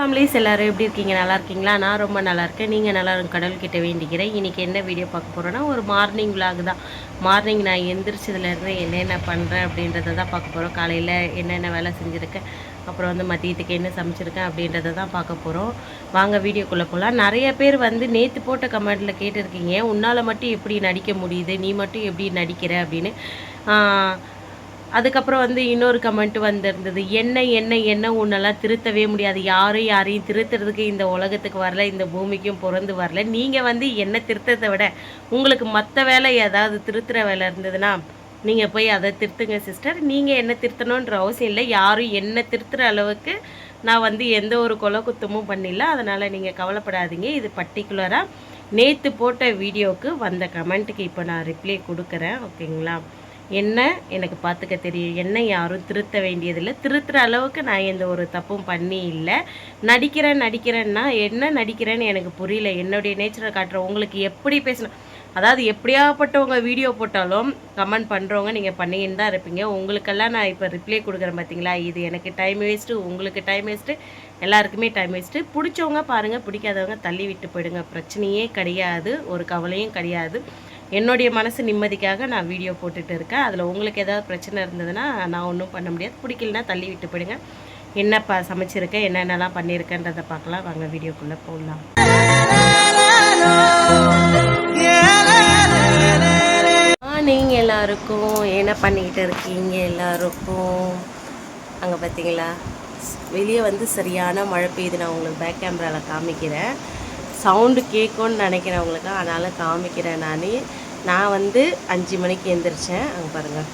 Families எல்லோரும் எப்படி இருக்கீங்க? நல்லா இருக்கீங்களா? நான் ரொம்ப நல்லா இருக்கேன். நீங்கள் நல்லா கடவுள்கிட்ட வேண்டிக்கிறேன். இன்றைக்கி என்ன வீடியோ பார்க்க போகிறோன்னா ஒரு மார்னிங் விலாக் தான். மார்னிங் நான் எந்திரிச்சதுலேருந்து என்னென்ன பண்ணுறேன் அப்படின்றத தான் பார்க்க போகிறோம். காலையில் என்னென்ன வேலை செஞ்சுருக்கேன், அப்புறம் வந்து மதியத்துக்கு என்ன சமைச்சிருக்கேன் அப்படின்றத தான் பார்க்க போகிறோம். வாங்க வீடியோக்குள்ளே போகலாம். நிறைய பேர் வந்து நேற்று போட்ட கமெண்ட்டில் கேட்டிருக்கீங்க, உன்னால் மட்டும் எப்படி நடிக்க முடியுது, நீ மட்டும் எப்படி நடிக்கிற அப்படின்னு. அதுக்கப்புறம் வந்து இன்னொரு கமெண்ட் வந்திருந்தது, என்ன உன்னெல்லாம் திருத்தவே முடியாது, யாரையும் திருத்துறதுக்கு இந்த உலகத்துக்கு வரல, இந்த பூமிக்கும் பிறந்து வரல. நீங்கள் வந்து என்ன திருத்தத்தை விட உங்களுக்கு மற்ற வேலை ஏதாவது திருத்துற வேலை இருந்ததுன்னா நீங்கள் போய் அதை திருத்துங்க சிஸ்டர். நீங்கள் என்ன திருத்தணுன்ற அவசியம் இல்லை. யாரும் என்ன திருத்துற அளவுக்கு நான் வந்து எந்த ஒரு கொலை குத்தமும் பண்ணிடல. அதனால் நீங்கள் கவலைப்படாதீங்க. இது பர்டிகுலராக நேற்று போட்ட வீடியோவுக்கு வந்த கமெண்ட்டுக்கு இப்போ நான் ரிப்ளை கொடுக்குறேன். ஓகேங்களா? என்ன எனக்கு பார்த்துக்க தெரியும், என்ன யாரும் திருத்த வேண்டியதில்லை. திருத்துற அளவுக்கு நான் எந்த ஒரு தப்பும் பண்ணி இல்லை. நடிக்கிறேன்னா என்ன நடிக்கிறேன்னு எனக்கு புரியல. என்னுடைய நேச்சரை காட்டுற உங்களுக்கு எப்படி பேசணும், அதாவது எப்படியாப்பட்டவங்க வீடியோ போட்டாலும் கமெண்ட் பண்ணுறவங்க நீங்கள் பண்ணின்னு தான் இருப்பீங்க. உங்களுக்கெல்லாம் நான் இப்போ ரிப்ளை கொடுக்குறேன் பார்த்தீங்களா, இது எனக்கு டைம் வேஸ்ட்டு, உங்களுக்கு டைம் வேஸ்ட்டு, எல்லாருக்குமே டைம் வேஸ்ட்டு. பிடிச்சவங்க பாருங்கள், பிடிக்காதவங்க தள்ளி விட்டு போயிடுங்க. பிரச்சனையே கிடையாது, ஒரு கவலையும் கிடையாது. என்னுடைய மனசு நிம்மதிக்காக நான் வீடியோ போட்டுட்டு இருக்கேன். அதில் உங்களுக்கு ஏதாவது பிரச்சனை இருந்ததுன்னா நான் ஒன்றும் பண்ண முடியாது. பிடிக்கலனா தள்ளி விட்டு போயிடுங்க. என்ன சமைச்சிருக்கேன், என்னென்னலாம் பண்ணியிருக்கேன்றதை பார்க்கலாம். வாங்க வீடியோக்குள்ளே போடலாம். நீங்கள் எல்லாருக்கும் என்ன பண்ணிக்கிட்டு இருக்கீங்க? எல்லாருக்கும் அங்கே பார்த்தீங்களா, வெளியே வந்து சரியான மழை பெய்யுது. நான் உங்களுக்கு பேக் கேமராவில் காமிக்கிறேன். சவுண்டு கேட்கும்னு நினைக்கிறேன் உங்களுக்கு, அதனால் காமிக்கிறேன். நான் வந்து 5 மணிக்கு எழுந்திரிச்சேன். அங்கே பாருங்கள்,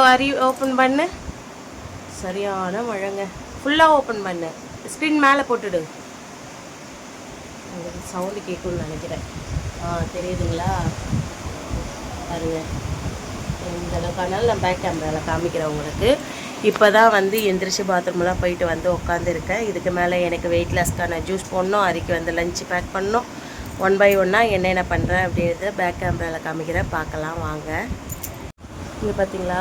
வாரி ஓப்பன் பண்ணு. சரியான மழைங்க. ஃபுல்லாக ஓப்பன் பண்ணு, ஸ்க்ரீன் மேலே போட்டுடு. உங்களுக்கு சவுண்டு கேட்கும்னு நினைக்கிறேன். தெரியுதுங்களா? பாருங்கள், இந்த அளவுக்கு. அதனால் நான் பேக் கேமராவில் காமிக்கிறேன் உங்களுக்கு. இப்போ தான் வந்து எந்திரிச்சு பாத்ரூம்லாம் போயிட்டு வந்து உட்காந்துருக்கேன். இதுக்கு மேலே எனக்கு வெயிட் லாஸ்க்கான ஜூஸ் போடணும், அரிக்கு வந்து லஞ்சு பேக் பண்ணணும். 1 by 1 என்னென்ன பண்ணுறேன் அப்படின்றத பேக் கேமராவில் காமிக்கிறேன், பார்க்கலாம் வாங்க. இங்கே பார்த்தீங்களா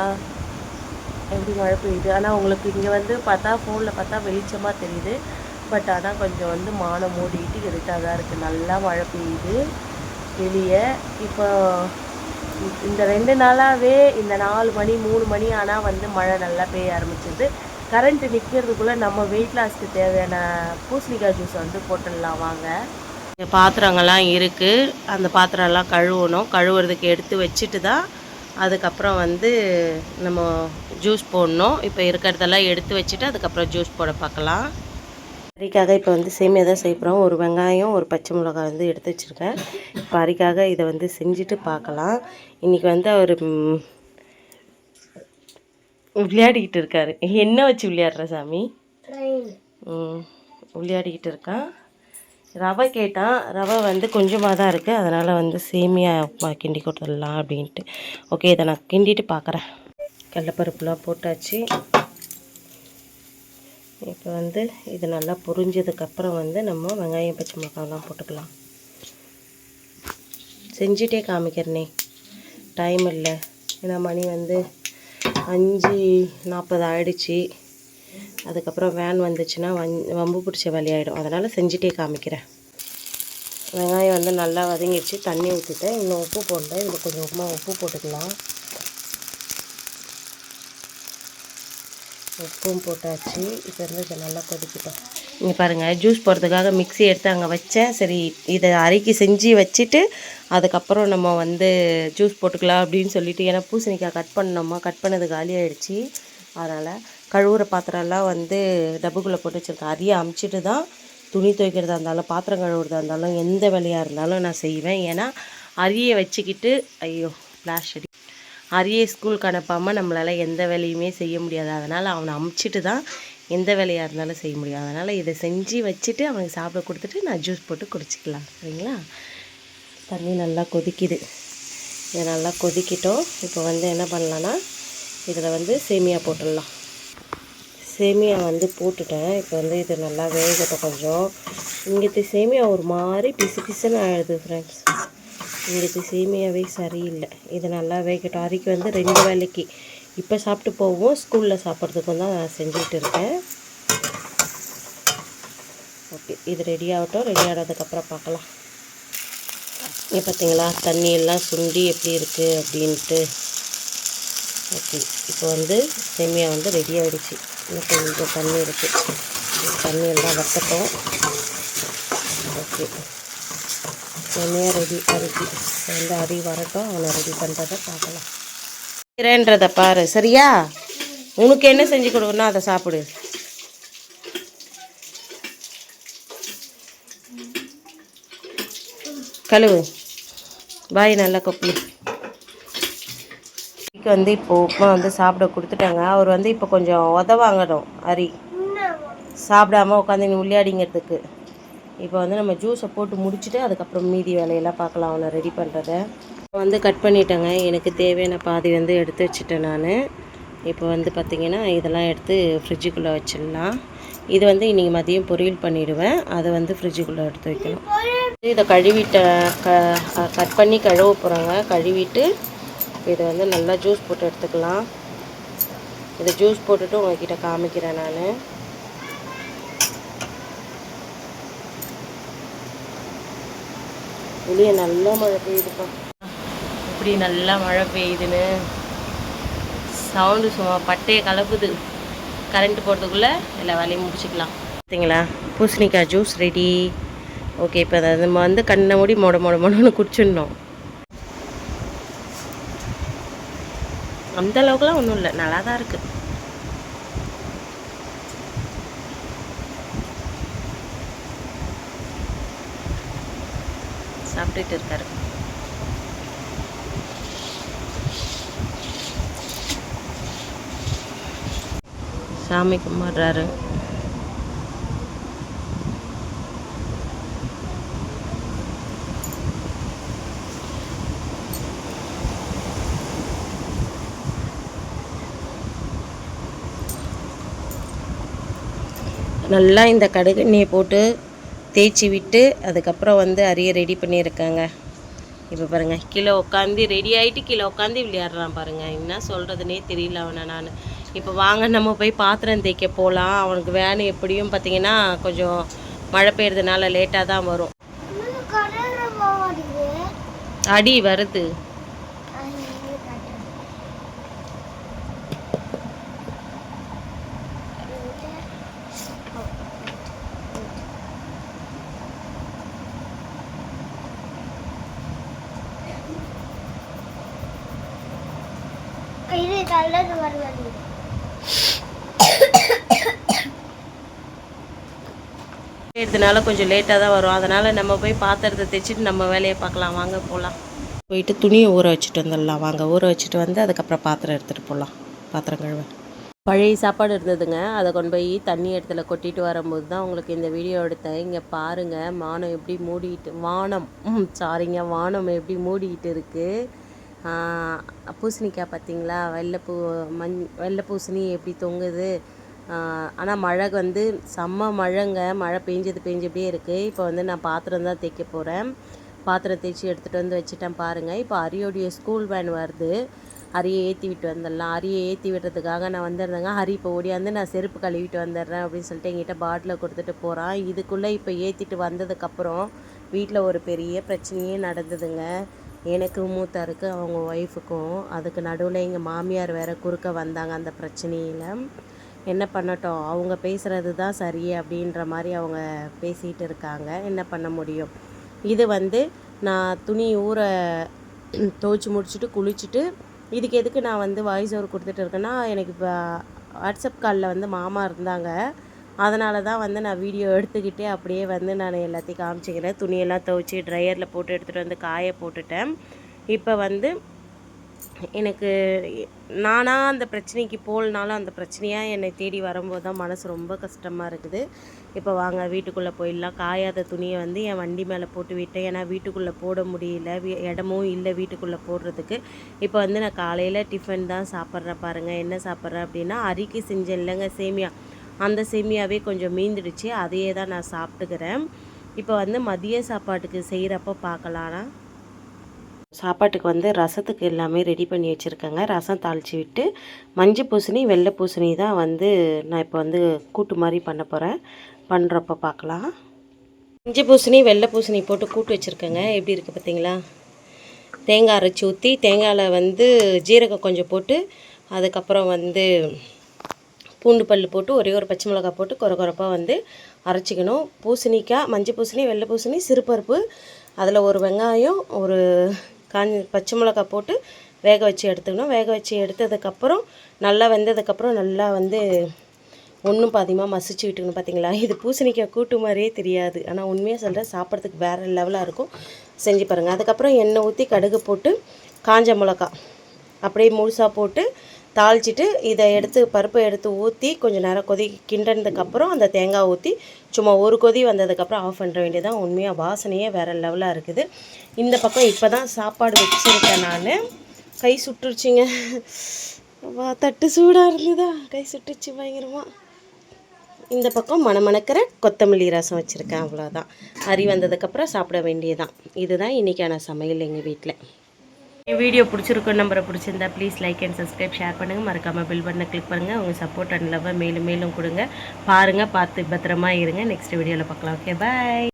எப்படி மழை பெய்யுது. ஆனால் உங்களுக்கு இங்கே வந்து பார்த்தா ஃபோனில் பார்த்தா வெளிச்சமாக தெரியுது. பட் ஆனால் கொஞ்சம் வந்து மானம் மூடிக்கிட்டு இருட்டாக தான் இருக்குது. நல்லா மழை பெய்யுது வெளியே. இப்போ இந்த 2 நாளாகவே இந்த 4 மணி 3 மணி ஆனால் வந்து மழை நல்லா பெய்ய ஆரம்பிச்சிது. கரண்ட்டு நிற்கிறதுக்குள்ளே நம்ம வெயிட் லாஸ்க்கு தேவையான பூசணிக்காய் ஜூஸை வந்து போட்டுடலாம் வாங்க. பாத்திரங்கள்லாம் இருக்குது, அந்த பாத்திரம்லாம் கழுவணும். கழுவுறதுக்கு எடுத்து வச்சுட்டு தான் அதுக்கப்புறம் வந்து நம்ம ஜூஸ் போடணும். இப்போ இருக்கிறதெல்லாம் எடுத்து வச்சுட்டு அதுக்கப்புறம் ஜூஸ் போட பார்க்கலாம். அரிக்காக இப்போ வந்து சேமியா தான் செய்யப்படுறோம். ஒரு வெங்காயம், ஒரு பச்சை மிளகாய் வந்து எடுத்து வச்சுருக்கேன். இப்போ அரிக்காக இதை வந்து செஞ்சுட்டு பார்க்கலாம். இன்றைக்கி வந்து அவர் விளையாடிக்கிட்டு இருக்கார். என்ன வச்சு விளையாடுற சாமி? விளையாடிக்கிட்டு இருக்கான். ரவை கேட்டான். ரவை வந்து கொஞ்சமாக தான் இருக்குது, அதனால் வந்து சேமியா கிண்டி கொடுத்துடலாம் அப்படின்ட்டு. ஓகே, இதை நான் கிண்டிட்டு பார்க்குறேன். கடலைப்பருப்புலாம் போட்டாச்சு. இப்போ வந்து இது நல்லா பொரிஞ்சதுக்கப்புறம் வந்து நம்ம வெங்காயம் பச்சை மிளகாலாம் போட்டுக்கலாம். செஞ்சுட்டே காமிக்கிறனே, டைம் இல்லை. ஏன்னா மணி வந்து 5:40 ஆகிடுச்சி. அதுக்கப்புறம் வேன் வந்துச்சுன்னா வம்பு பிடிச்ச வேலையாயிடும். அதனால் செஞ்சுட்டே காமிக்கிறேன். வெங்காயம் வந்து நல்லா வதங்கிடுச்சு. தண்ணி ஊற்றிட்டேன். இன்னும் உப்பு போட்டேன். இதில் கொஞ்சம் உப்பு போட்டுக்கலாம். உப்பும் போட்டாச்சு. இப்போ இருந்து இதை நல்லா கொதிக்கிட்டோம். இங்கே பாருங்கள், ஜூஸ் போடுறதுக்காக மிக்ஸி எடுத்து அங்கே வச்சேன். சரி, இதை அரைக்கி செஞ்சு வச்சுட்டு அதுக்கப்புறம் நம்ம வந்து ஜூஸ் போட்டுக்கலாம் அப்படின்னு சொல்லிட்டு. ஏன்னா பூசணிக்காய் கட் பண்ணது காலி ஆகிடுச்சி. அதனால் கழுவுற பாத்திரம்லாம் வந்து டப்புக்குள்ளே போட்டு வச்சுருக்கேன். அரியை அமுச்சிட்டு தான் துணி துவைக்கிறதா இருந்தாலும் பாத்திரம் கழுவுறதா இருந்தாலும் எந்த வேலையாக இருந்தாலும் நான் செய்வேன். ஏன்னா அரியை வச்சுக்கிட்டு ஃப்ளாஷ் அடி அரியை ஸ்கூலுக்கு அனுப்பாமல் நம்மளால் எந்த வேலையுமே செய்ய முடியாது. அதனால் அவனை அமுச்சிட்டு தான் எந்த வேலையாக இருந்தாலும் செய்ய முடியும். அதனால் இதை செஞ்சு வச்சுட்டு அவனுக்கு சாப்பிட கொடுத்துட்டு நான் ஜூஸ் போட்டு குடிச்சிக்கலாம். சரிங்களா? தண்ணி நல்லா கொதிக்குது. இதை நல்லா கொதிக்கிட்டோம். இப்போ வந்து என்ன பண்ணலான்னா இதில் வந்து சேமியா போட்டுடலாம். சேமியா வந்து போட்டுட்டேன். இப்போ வந்து இது நல்லா வேகட்டும். கொஞ்சம் இங்கேத்து சேமியா ஒரு மாதிரி பிசு பிசுன்னு ஆகிடுது ஃப்ரெண்ட்ஸ். இங்கேத்து சேமியாவே சரியில்லை. இது நல்லா வேகட்டும். அரிக்கு வந்து 2 வேலைக்கு இப்போ சாப்பிட்டு போவோம், ஸ்கூலில் சாப்பிட்றதுக்கும் தான் நான் செஞ்சுக்கிட்டு இருக்கேன். ஓகே, இது ரெடி ஆகட்டும். ரெடி ஆனதுக்கப்புறம் பார்க்கலாம். இங்கே பார்த்தீங்களா தண்ணி எல்லாம் சுண்டி எப்படி இருக்குது அப்படின்ட்டு. ஓகே, இப்போ வந்து சேமியா வந்து ரெடி ஆகிடுச்சு. இன்னும் கொஞ்சம் தண்ணி இருக்குது. தண்ணி எல்லாம் வற்றட்டும். ஓகே, சேமியா ரெடி அரிசி வந்து அரி வரட்டும். அவனை ரெடி பண்ணுறதை பார்க்கலாம். இருக்கிறேன்றதை பாரு, சரியா? உனக்கு என்ன செஞ்சு கொடுக்கணும் அதை சாப்பிடு. கழுவு பாய், நல்லா கொப்பி. வந்து இப்போது உப்புமா வந்து சாப்பிட கொடுத்துட்டாங்க. அவர் வந்து இப்போ கொஞ்சம் உதவாங்கணும் அரி சாப்பிடாமல் உட்காந்து விளையாடிங்கிறதுக்கு. இப்போ வந்து நம்ம ஜூஸை போட்டு முடிச்சுட்டு அதுக்கப்புறம் மீதி வேலையெல்லாம் பார்க்கலாம். அவனை ரெடி பண்ணுறத வந்து கட் பண்ணிட்டேங்க. எனக்கு தேவையான பாதி வந்து எடுத்து வச்சுட்டேன் நான். இப்போ வந்து பார்த்திங்கன்னா இதெல்லாம் எடுத்து ஃப்ரிட்ஜுக்குள்ளே வச்சிடலாம். இது வந்து இன்றைக்கி மதியம் பொரியல் பண்ணிவிடுவேன். அதை வந்து ஃப்ரிட்ஜுக்குள்ளே எடுத்து வைக்கணும். இதை கழுவிட்ட கட் பண்ணி கழுவ போகிறாங்க. கழுவிட்டு இதை வந்து நல்லா ஜூஸ் போட்டு எடுத்துக்கலாம். இதை ஜூஸ் போட்டுட்டு உங்ககிட்ட காமிக்கிறேன் நான். வெளியே நல்லா மழை பெய்யுதுப்பா. இப்படி நல்லா மழை பெய்யுதுன்னு சவுண்டு சும்மா பட்டையை கலப்புது. கரண்ட் போகிறதுக்குள்ளே எல்லா வேலையும் முடிச்சுக்கலாம். பார்த்தீங்களா, பூசணிக்காய் ஜூஸ் ரெடி. ஓகே, இப்போ அதை நம்ம வந்து கண்ணை மூடி மொடன்னு குடிச்சிடணும். அந்த அளவுக்குலாம் ஒன்றும் இல்லை, நல்லா தான் இருக்குது. சாப்பிட்டுட்டு இருக்காரு. சாமி கும்பிட்றாரு. நல்லா இந்த கடுகெண்ணெயை போட்டு தேய்ச்சி விட்டு அதுக்கப்புறம் வந்து அரிய ரெடி பண்ணியிருக்காங்க. இப்போ பாருங்கள், கீழே உட்காந்து ரெடி ஆகிட்டு கீழே உட்காந்து விளையாடுறான் பாருங்கள். என்ன சொல்கிறதுனே தெரியல அவனை நான். இப்போ வாங்க நம்ம போய் பாத்திரம் தேய்க்க போகலாம். அவனுக்கு வேன் எப்படியும் பார்த்திங்கன்னா கொஞ்சம் மழை பெய்யறதுனால லேட்டாக தான் வரும். அடி வருது. இதனால கொஞ்சம் லேட்டாக தான் வரும். அதனால் நம்ம போய் பாத்திரத்தை தைச்சிட்டு நம்ம வேலையை பார்க்கலாம். வாங்க போகலாம். போயிட்டு துணியை ஊற வச்சுட்டு வந்துடலாம். வாங்க, ஊற வச்சுட்டு வந்து அதுக்கப்புறம் பாத்திரம் எடுத்துகிட்டு போகலாம். பாத்திரம் கழுவ பழைய சாப்பாடு இருந்ததுங்க. அதை கொண்டு போய் தண்ணி இடத்துல கொட்டிட்டு வரும்போது தான் உங்களுக்கு இந்த வீடியோ எடுத்தேன். இங்கே பாருங்கள், வானம் எப்படி மூடிக்கிட்டு வானம் எப்படி மூடிக்கிட்டு இருக்குது. பூசணிக்காய் பார்த்திங்களா, வெள்ளை பூசணி எப்படி தொங்குது. ஆனால் மழை வந்து செம்ம மழைங்க. மழை பெஞ்சபடியே இருக்குது. இப்போ வந்து நான் பாத்திரம் தான் தேய்க்க போகிறேன். பாத்திரம் தேய்ச்சி எடுத்துகிட்டு வந்து வச்சுட்டேன் பாருங்கள். இப்போ அரியோடைய ஸ்கூல் வேன் வருது. அரியை ஏற்றி விட்டு வந்துடலாம். அரியை ஏற்றி விடுறதுக்காக நான் வந்துடுறேங்க. ஹரி இப்போ ஓடியாந்து நான் செருப்பு கழுவிட்டு வந்துடுறேன் அப்படின்னு சொல்லிட்டு எங்கிட்ட பாட்டில் கொடுத்துட்டு போகிறான். இதுக்குள்ளே இப்போ ஏற்றிட்டு வந்ததுக்கப்புறம் வீட்டில் ஒரு பெரிய பிரச்சனையே நடந்ததுங்க. எனக்கு மூத்தாருக்கு அவங்க ஒய்ஃபுக்கும். அதுக்கு நடுவில் எங்கள் மாமியார் வேறு குறுக்க வந்தாங்க. அந்த பிரச்சனையில் என்ன பண்ணட்டும், அவங்க பேசுகிறது தான் சரி அப்படின்ற மாதிரி அவங்க பேசிகிட்டு இருக்காங்க. என்ன பண்ண முடியும். இது வந்து நான் துணி ஊற துவைச்சி முடிச்சுட்டு குளிச்சுட்டு இதுக்கு எதுக்கு நான் வந்து வாய்ஸ் ஓவர் கொடுத்துட்டு இருக்கேன்னா, எனக்கு இப்போ வாட்ஸ்அப் காலில் வந்து மாமா இருந்தாங்க. அதனால தான் வந்து நான் வீடியோ எடுத்துக்கிட்டே அப்படியே வந்து நான் எல்லாத்தையும் காமிச்சிக்கிறேன். துணியெல்லாம் துவைச்சி ட்ரையரில் போட்டு எடுத்துகிட்டு வந்து காய போட்டுட்டேன். இப்போ வந்து எனக்கு நானாக அந்த பிரச்சனைக்கு போகலனாலும் அந்த பிரச்சனையாக என்னை தேடி வரும்போது தான் மனசு ரொம்ப கஷ்டமாக இருக்குது. இப்போ வாங்க வீட்டுக்குள்ளே போயிடலாம். காயாத துணியை வந்து என் வண்டி மேலே போட்டு விட்டேன். ஏன்னா வீட்டுக்குள்ளே போட முடியல, இடமும் இல்லை வீட்டுக்குள்ளே போடுறதுக்கு. இப்போ வந்து நான் காலையில் டிஃபன் தான் சாப்பிட்றேன் பாருங்கள். என்ன சாப்பிட்றேன் அப்படின்னா, அரிக்கு செஞ்சேன் இல்லைங்க சேமியா, அந்த சேமியாவே கொஞ்சம் மீந்துடுச்சு. அதையே தான் நான் சாப்பிட்டுக்கிறேன். இப்போ வந்து மதிய சாப்பாட்டுக்கு செய்கிறப்ப பார்க்கலான்னா சாப்பாட்டுக்கு வந்து ரசத்துக்கு எல்லாமே ரெடி பண்ணி வச்சுருக்கேங்க. ரசம் தாளித்து விட்டு மஞ்சள் பூசணி வெள்ளை பூசணி தான் வந்து நான் இப்போ வந்து கூட்டு மாதிரி பண்ண போகிறேன். பண்ணுறப்ப பார்க்கலாம். மஞ்சள் பூசணி வெள்ளை பூசணி போட்டு கூட்டு வச்சுருக்கேங்க. எப்படி இருக்குது பார்த்தீங்களா? தேங்காய் அரைச்சி ஊற்றி தேங்காயில் வந்து ஜீரகம் கொஞ்சம் போட்டு அதுக்கப்புறம் வந்து பூண்டு பல் போட்டு ஒரே ஒரு பச்சை மிளகாய் போட்டு கொரப்பாக வந்து அரைச்சிக்கணும். பூசணிக்காய் மஞ்சள் பூசணி வெள்ளை பூசணி சிறுபருப்பு அதில் ஒரு வெங்காயம் ஒரு பச்சை மிளகாய் போட்டு வேக வச்சு எடுத்துக்கணும். வேக வச்சு எடுத்ததுக்கப்புறம் நல்லா வெந்ததுக்கப்புறம் நல்லா வந்து ஒன்றும் பாதியமாக மசிச்சு விட்டுக்கணும். பார்த்தீங்களா, இது பூசணிக்காய் கூட்டு மாதிரியே தெரியாது, ஆனால் உண்மையாக சொல்கிறேன் சாப்பிட்றதுக்கு வேறு லெவலாக இருக்கும். செஞ்சு பாருங்கள். அதுக்கப்புறம் எண்ணெய் ஊற்றி கடுகு போட்டு காஞ்ச மிளகா அப்படியே முழுசாக போட்டு தாளிச்சிட்டு இதை எடுத்து பருப்பை எடுத்து ஊற்றி கொஞ்சம் நேரம் கிண்டனதுக்கப்புறம் அந்த தேங்காய் ஊற்றி சும்மா ஒரு கொதி வந்ததுக்கப்புறம் ஆஃப் பண்ணுற வேண்டியதான். உண்மையாக வாசனையே வேறு லெவலாக இருக்குது. இந்த பக்கம் இப்போ தான் சாப்பாடு வச்சுருக்கேன். நான் கை சுட்டுருச்சிங்க. தட்டு சூடாக இருந்ததா, கை சுட்டுச்சு பயங்கரமாக. இந்த பக்கம் மணமணக்கிற கொத்தமல்லி ரசம் வச்சுருக்கேன். அவ்வளோதான். அரி வந்ததுக்கப்புறம் சாப்பிட வேண்டியதான். இதுதான் இன்றைக்கான சமையல் எங்கள் வீட்டில். என் வீடியோ பிடிச்சிருக்கும், நம்பரை பிடிச்சிருந்தா please like and subscribe share பண்ணுங்கள். மறக்காமல் பில் பட்டனை கிளிக் பண்ணுங்கள். உங்கள் சப்போர்ட் அண்ட் லவ்வை மேலும் மேலும் கொடுங்க. பாருங்கள், பார்த்து பத்திரமா இருங்க. நெக்ஸ்ட் வீடியோவில் பார்க்கலாம். ஓகே, பாய்.